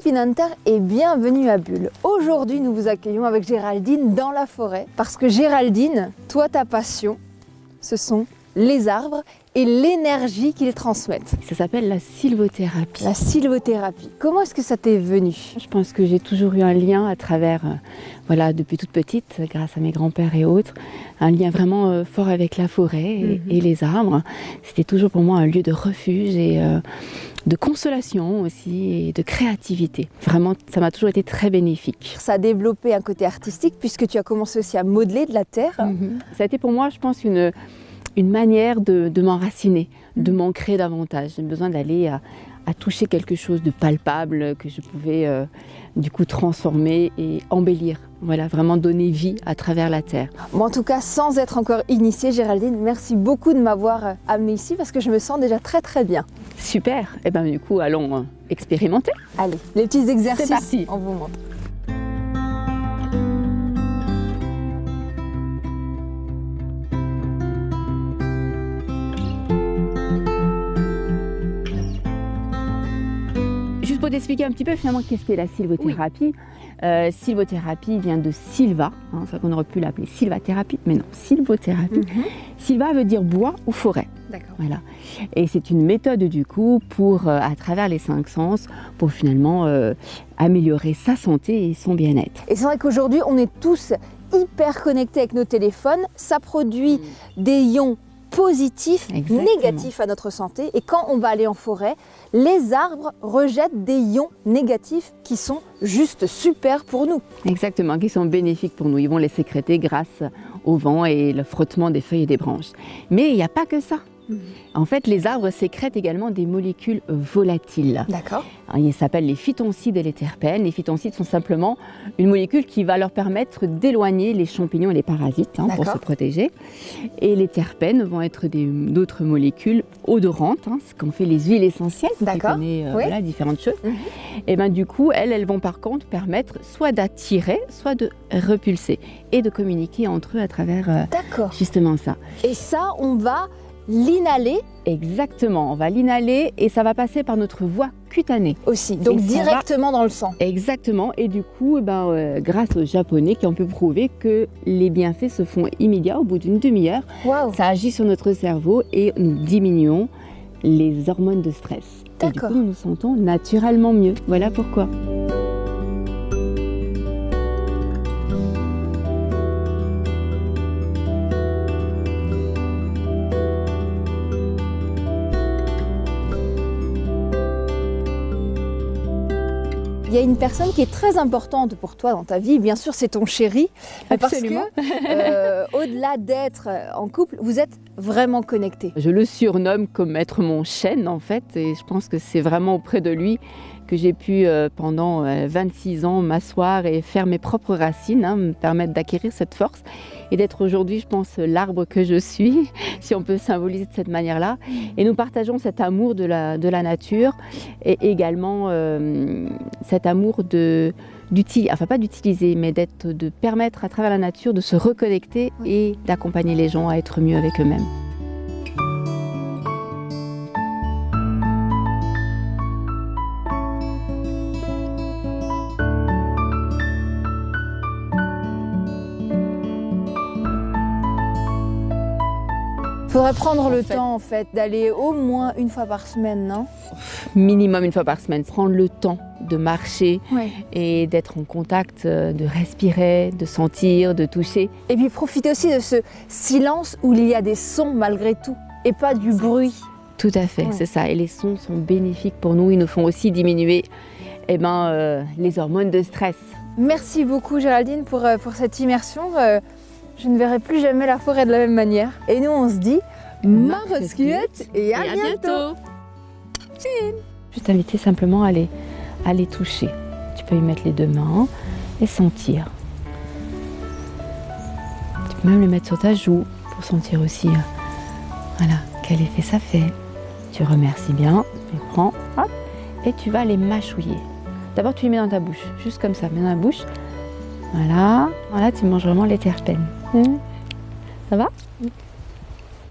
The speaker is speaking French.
Philippine Hunter et bienvenue à Bulle. Aujourd'hui, nous vous accueillons avec Géraldine dans la forêt parce que Géraldine, toi, ta passion, ce sont les arbres et l'énergie qu'ils transmettent. Ça s'appelle la sylvothérapie. La sylvothérapie. Comment est-ce que ça t'est venu? Je pense que j'ai toujours eu un lien à travers, voilà, depuis toute petite, grâce à mes grands-pères et autres, un lien vraiment fort avec la forêt et les arbres. C'était toujours pour moi un lieu de refuge et de consolation aussi et de créativité. Vraiment, ça m'a toujours été très bénéfique. Ça a développé un côté artistique puisque tu as commencé aussi à modeler de la terre. Ça a été pour moi, je pense, une manière de m'enraciner, de m'ancrer davantage. J'ai besoin d'aller à toucher quelque chose de palpable que je pouvais du coup transformer et embellir. Voilà, vraiment donner vie à travers la terre. Bon, en tout cas, sans être encore initiée, Géraldine, merci beaucoup de m'avoir amenée ici parce que je me sens déjà très bien. Super. Et bien du coup, allons expérimenter. Allez, les petits exercices, c'est parti. On vous montre. Juste pour t'expliquer un petit peu finalement qu'est-ce qu'est la sylvothérapie. Sylvothérapie vient de sylva, ça qu'on aurait pu l'appeler sylvathérapie, mais non, sylvothérapie. Sylva veut dire bois ou forêt. D'accord. Voilà. Et c'est une méthode du coup pour, à travers les 5 sens, pour finalement améliorer sa santé et son bien-être. Et c'est vrai qu'aujourd'hui, on est tous hyper connectés avec nos téléphones. Ça produit des ions positifs, négatifs à notre santé. Et quand on va aller en forêt, les arbres rejettent des ions négatifs qui sont juste super pour nous. Exactement, qui sont bénéfiques pour nous. Ils vont les sécréter grâce au vent et le frottement des feuilles et des branches. Mais il n'y a pas que ça. En fait, les arbres sécrètent également des molécules volatiles. D'accord. Ils s'appellent les phytoncides et les terpènes. Les phytoncides sont simplement une molécule qui va leur permettre d'éloigner les champignons et les parasites pour se protéger. Et les terpènes vont être d'autres molécules odorantes, ce qu'ont fait les huiles essentielles. D'accord. Tu connais voilà, différentes choses. Et ben, du coup, elles vont par contre permettre soit d'attirer, soit de repulser et de communiquer entre eux à travers justement ça. Et ça, on va l'inhaler. Exactement, on va l'inhaler et ça va passer par notre voie cutanée. Aussi, donc directement dans le sang. Exactement, et du coup, grâce aux Japonais qui ont pu prouver que les bienfaits se font immédiats au bout d'une demi-heure. Ça agit sur notre cerveau et nous diminuons les hormones de stress. Et du coup, nous nous sentons naturellement mieux. Voilà pourquoi. Il y a une personne qui est très importante pour toi dans ta vie, bien sûr c'est ton chéri, Absolument. parce que au-delà d'être en couple, vous êtes vraiment connectés. Je le surnomme comme être mon chêne en fait, et je pense que c'est vraiment auprès de lui que j'ai pu pendant 26 ans m'asseoir et faire mes propres racines, me permettre d'acquérir cette force et d'être aujourd'hui, je pense, l'arbre que je suis, si on peut symboliser de cette manière-là. Et nous partageons cet amour de la nature et également cet amour enfin pas d'utiliser, mais de permettre à travers la nature de se reconnecter et d'accompagner les gens à être mieux avec eux-mêmes. Il faudrait prendre le temps en fait d'aller au moins une fois par semaine, non? Minimum une fois par semaine. Prendre le temps de marcher et d'être en contact, de respirer, de sentir, de toucher. Et puis profiter aussi de ce silence où il y a des sons malgré tout et pas du bruit. Tout à fait, c'est ça. Et les sons sont bénéfiques pour nous. Ils nous font aussi diminuer les hormones de stress. Merci beaucoup Géraldine pour cette immersion. Je ne verrai plus jamais la forêt de la même manière. Et nous, on se dit Maroscuette et à bientôt. Je vais t'inviter simplement à les toucher. Tu peux y mettre les 2 mains et sentir. Tu peux même les mettre sur ta joue pour sentir aussi voilà, quel effet ça fait. Tu remercies bien, tu les prends et tu vas les mâchouiller. D'abord, tu les mets dans ta bouche, juste comme ça, mets dans la bouche. Voilà, tu manges vraiment les terpènes. Ça va ?